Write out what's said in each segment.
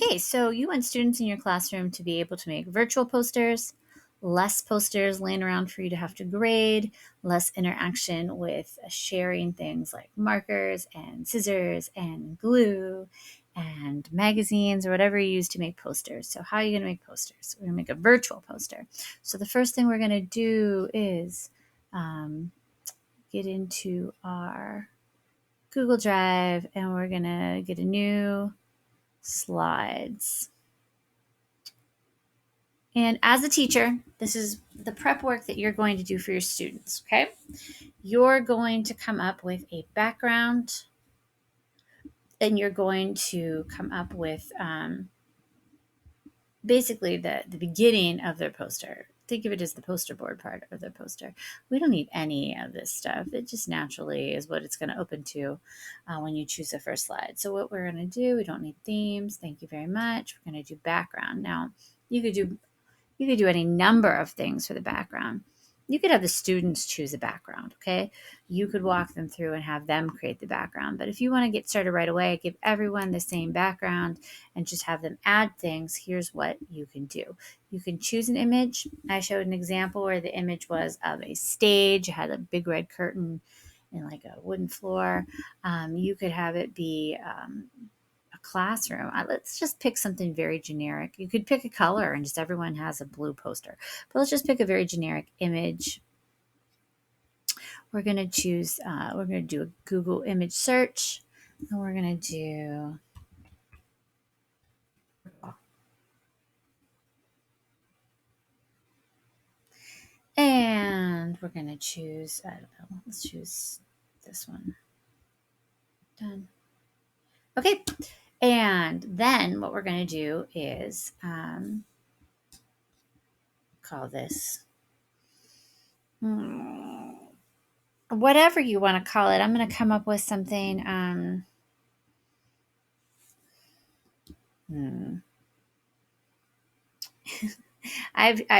Okay, so you want students in your classroom to be able to make virtual posters, less posters laying around for you to have to grade, less interaction with sharing things like markers and scissors and glue and magazines or whatever you use to make posters. So, how are you going to make posters? We're going to make a virtual poster. So, the first thing we're going to do is get into our Google Drive and we're going to get a new slides. And as a teacher, this is the prep work that you're going to do for your students, okay? You're going to come up with a background and you're going to come up with basically the beginning of their poster. Think of it as the poster board part of the poster. We don't need any of this stuff. It just naturally is what it's going to open to when you choose the first slide. So what we're going to do, we don't need themes. Thank you very much. We're going to do background. Now, you could do any number of things for the background. You could have the students choose a background, okay? You could walk them through and have them create the background. But if you want to get started right away, give everyone the same background and just have them add things, here's what you can do. You can choose an image. I showed an example where the image was of a stage. It had a big red curtain and like a wooden floor. You could have it be a classroom. Let's just pick something very generic. You could pick a color and just everyone has a blue poster. But let's just pick a very generic image. We're going to choose, we're going to do a Google image search. And we're going to do and we're going to choose, I don't know, let's choose this one. Done. Okay. And then what we're going to do is call this whatever you want to call it. I'm going to come up with something.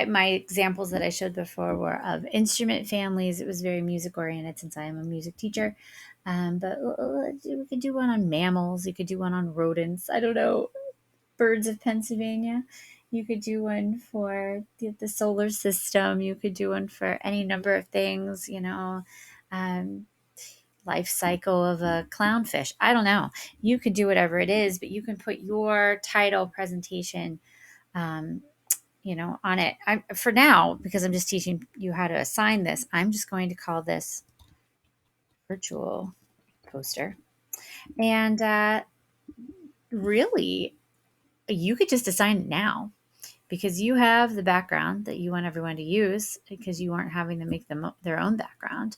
My examples that I showed before were of instrument families. It was very music oriented since I am a music teacher. But we could do one on mammals. You could do one on rodents. I don't know, birds of Pennsylvania. You could do one for the solar system. You could do one for any number of things, life cycle of a clownfish. I don't know. You could do whatever it is, but you can put your title presentation on it. For now, because I'm just teaching you how to assign this, I'm just going to call this virtual poster. And really, you could just assign it now because you have the background that you want everyone to use because you aren't having them make their own background.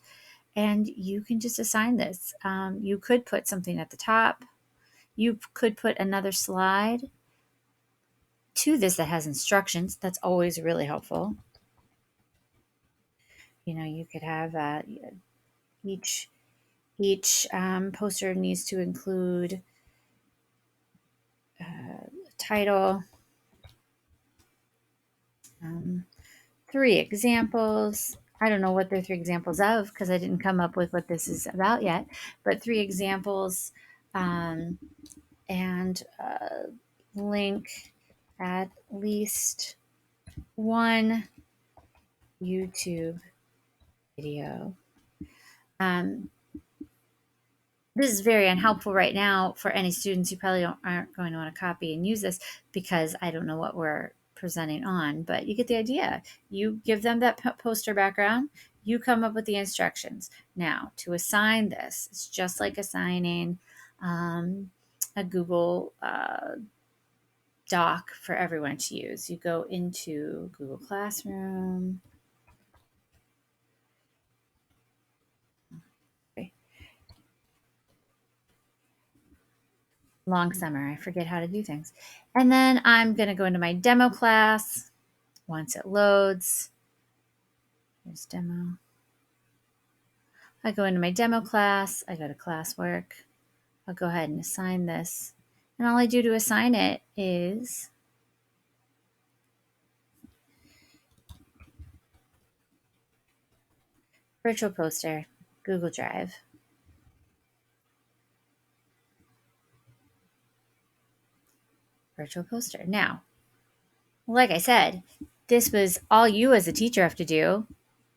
And you can just assign this. You could put something at the top. You could put another slide to this that has instructions. That's always really helpful. You could have each poster needs to include a title, 3 examples. I don't know what they're 3 examples of because I didn't come up with what this is about yet, but 3 examples and link at least one YouTube video. This is very unhelpful right now for any students who probably aren't going to want to copy and use this because I don't know what we're presenting on, but you get the idea. You give them that poster background, you come up with the instructions. Now, to assign this, it's just like assigning a Google Doc for everyone to use. You go into Google Classroom. Long summer. I forget how to do things. And then I'm going to go into my demo class once it loads. Here's demo. I go into my demo class. I go to classwork. I'll go ahead and assign this. And all I do to assign it is virtual poster, Google Drive. virtual poster. Now, like I said, this was all you as a teacher have to do.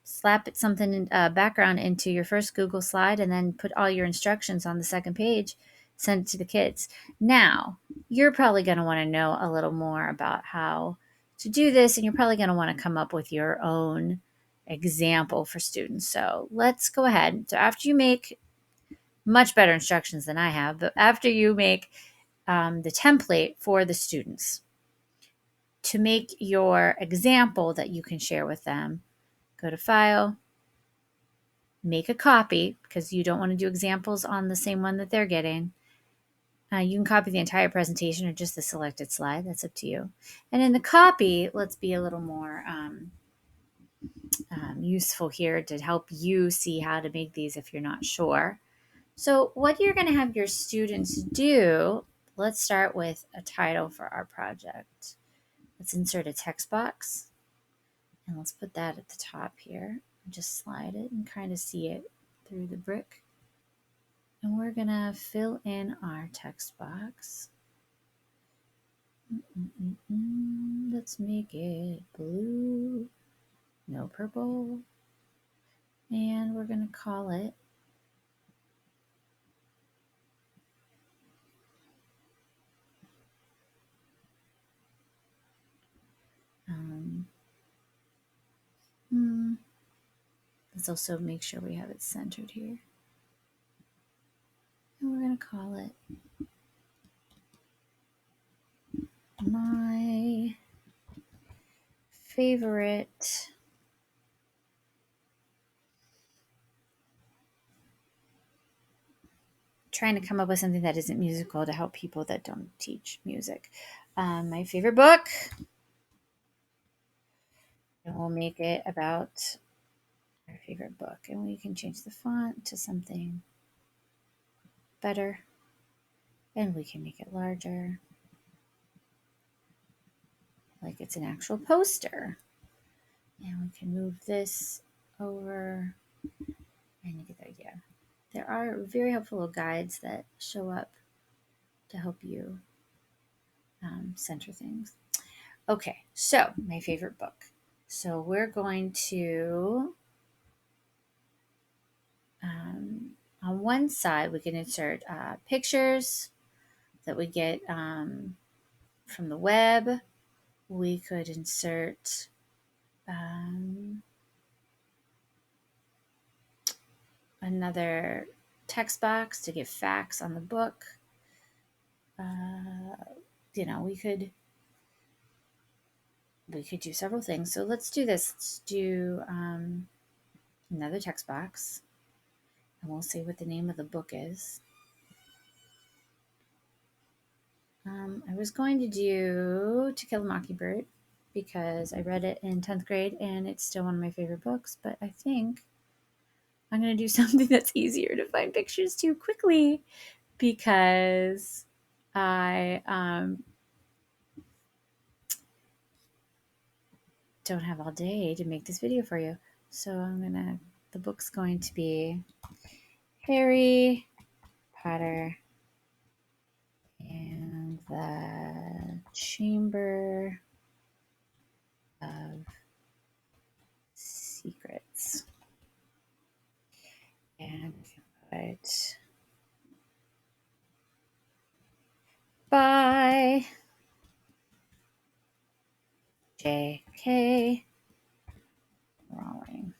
Slap something in background into your first Google slide and then put all your instructions on the second page, send it to the kids. Now, you're probably going to want to know a little more about how to do this, and you're probably going to want to come up with your own example for students. So let's go ahead. So after you make much better instructions than I have, but after you make the template for the students to make your example that you can share with them, go to File, make a copy, because you don't want to do examples on the same one that they're getting. You can copy the entire presentation or just the selected slide. That's up to you. And in the copy, let's be a little more useful here to help you see how to make these if you're not sure. So what you're going to have your students do, let's start with a title for our project. Let's insert a text box, and let's put that at the top here. Just slide it and kind of see it through the brick. And we're going to fill in our text box. Let's make it blue, no purple. And we're going to call it let's also make sure we have it centered here. And we're going to call it My Favorite Trying to come up with something that isn't musical to help people that don't teach music. My favorite book. And we'll make it about our favorite book. And we can change the font to something better. And we can make it larger, like it's an actual poster. And we can move this over, and you get the idea. There are very helpful guides that show up to help you center things. Okay, so my favorite book. So we're going to, on one side, we can insert pictures that we get from the web. We could insert another text box to give facts on the book. We could do several things. So let's do this. Let's do another text box, and we'll say what the name of the book is. I was going to do To Kill a Mockingbird because I read it in 10th grade and it's still one of my favorite books, but I think I'm going to do something that's easier to find pictures to quickly because I don't have all day to make this video for you. So the book's going to be Harry Potter and the Chamber of Secrets. And put by J.K. Rowling.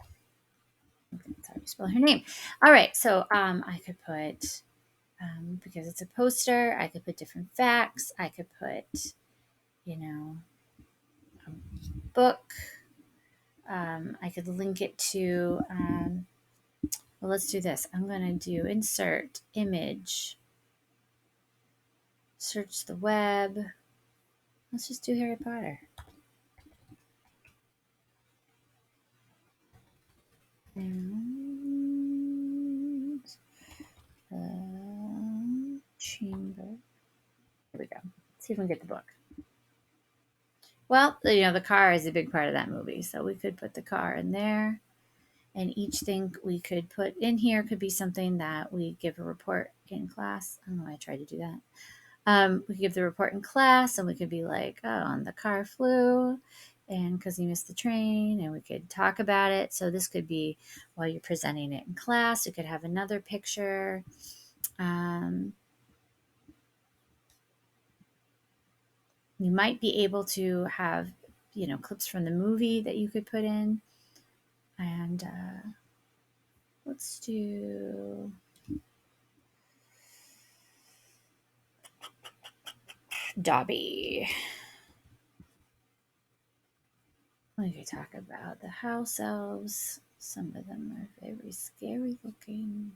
That's how you spell her name. All right, so I could put, because it's a poster, I could put different facts. I could put, a book. I could link it to, well, let's do this. I'm going to do insert image, search the web. Let's just do Harry Potter. And the chamber. Here we go. Let's see if we can get the book. Well, the car is a big part of that movie, so we could put the car in there. And each thing we could put in here could be something that we give a report in class. I don't know why I tried to do that. We could give the report in class, and we could be like, oh, and the car flew, and because you missed the train, and we could talk about it. So this could be while you're presenting it in class. You could have another picture. You might be able to have, clips from the movie that you could put in. And let's do Dobby. We could talk about the house elves. Some of them are very scary looking.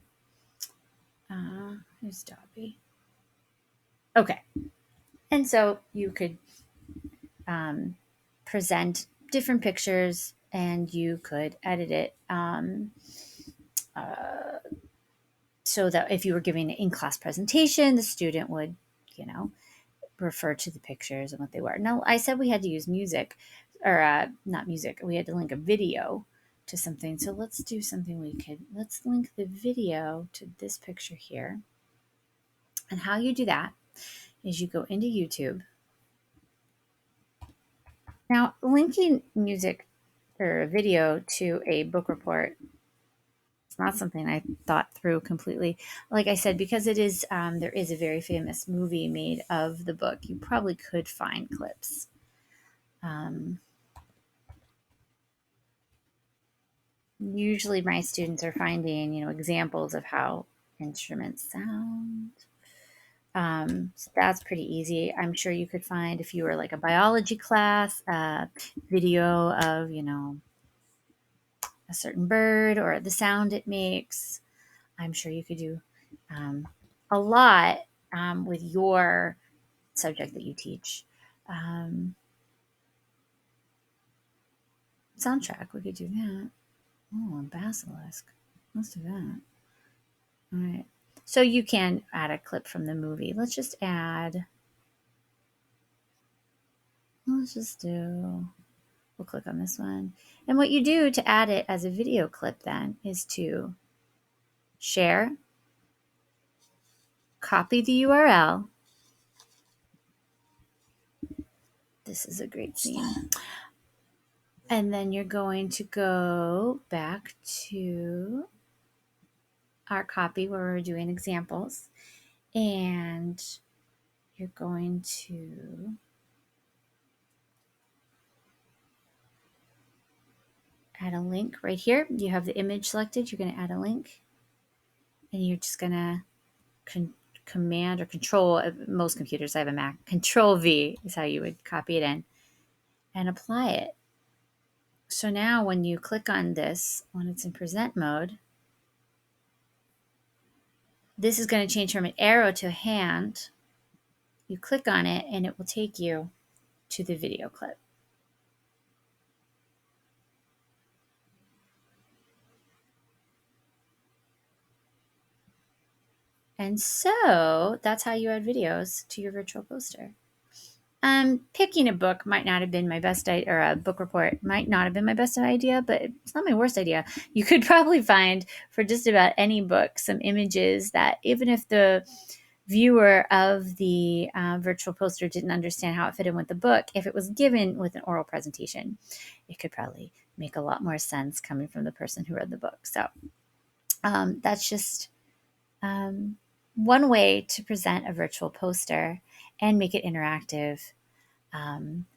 Who's Dobby? Okay. And so you could present different pictures and you could edit it so that if you were giving an in-class presentation, the student would, you know, refer to the pictures and what they were. Now, I said we had to use music, or not music, we had to link a video to something. So let's do something let's link the video to this picture here. And how you do that is you go into YouTube. Now, linking music or a video to a book report is not something I thought through completely. Like I said, because it is, there is a very famous movie made of the book, you probably could find clips. Usually my students are finding, examples of how instruments sound. So that's pretty easy. I'm sure you could find, if you were like a biology class, video of, a certain bird or the sound it makes. I'm sure you could do a lot with your subject that you teach. Soundtrack, we could do that. Oh, a basilisk. Let's do that. All right. So you can add a clip from the movie. Let's just do, we'll click on this one. And what you do to add it as a video clip then is to share, copy the URL. This is a great scene. And then you're going to go back to our copy where we're doing examples. And you're going to add a link right here. You have the image selected. You're going to add a link. And you're just going to command or control, most computers, I have a Mac, control V is how you would copy it in and apply it. So now when you click on this, when it's in present mode, this is going to change from an arrow to a hand. You click on it and it will take you to the video clip. And so that's how you add videos to your virtual poster. Picking a book might not have been my best idea, or a book report might not have been my best idea, but it's not my worst idea. You could probably find for just about any book some images that, even if the viewer of the virtual poster didn't understand how it fit in with the book, if it was given with an oral presentation, it could probably make a lot more sense coming from the person who read the book. So that's just one way to present a virtual poster and make it interactive,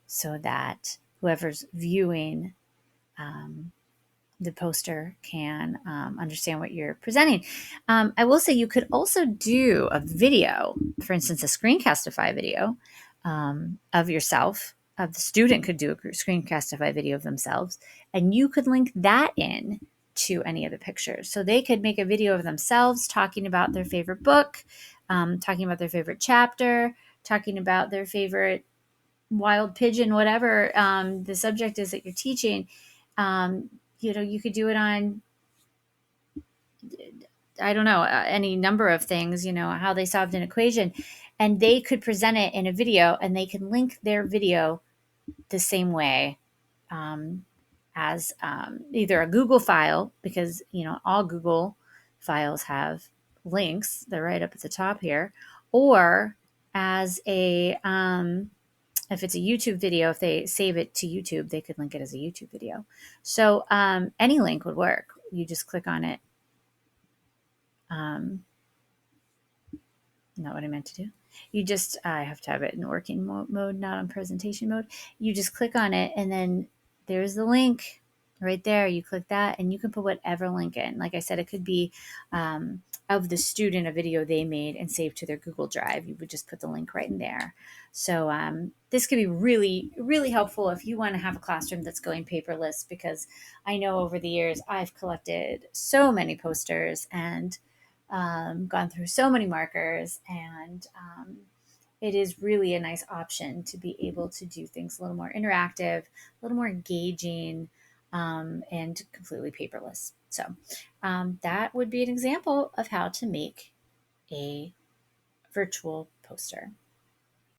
so that whoever's viewing the poster can understand what you're presenting. I will say you could also do a video, for instance, a Screencastify video of yourself. The student could do a Screencastify video of themselves, and you could link that in to any of the pictures. So they could make a video of themselves talking about their favorite book, talking about their favorite chapter, talking about their favorite wild pigeon, whatever the subject is that you're teaching. You could do it on, I don't know, any number of things, how they solved an equation, and they could present it in a video, and they can link their video the same way as either a Google file, because, all Google files have links. They're right up at the top here, or as a, if it's a YouTube video, if they save it to YouTube, they could link it as a YouTube video. So any link would work. You just click on it. Not what I meant to do. You just, I have to have it in working mode, not on presentation mode. You just click on it, and then there's the link right there. You click that, and you can put whatever link in. Like I said, it could be of the student, a video they made and saved to their Google Drive. You would just put the link right in there. So this could be really, really helpful if you want to have a classroom that's going paperless, because I know over the years I've collected so many posters and gone through so many markers, and it is really a nice option to be able to do things a little more interactive, a little more engaging, and completely paperless. So that would be an example of how to make a virtual poster.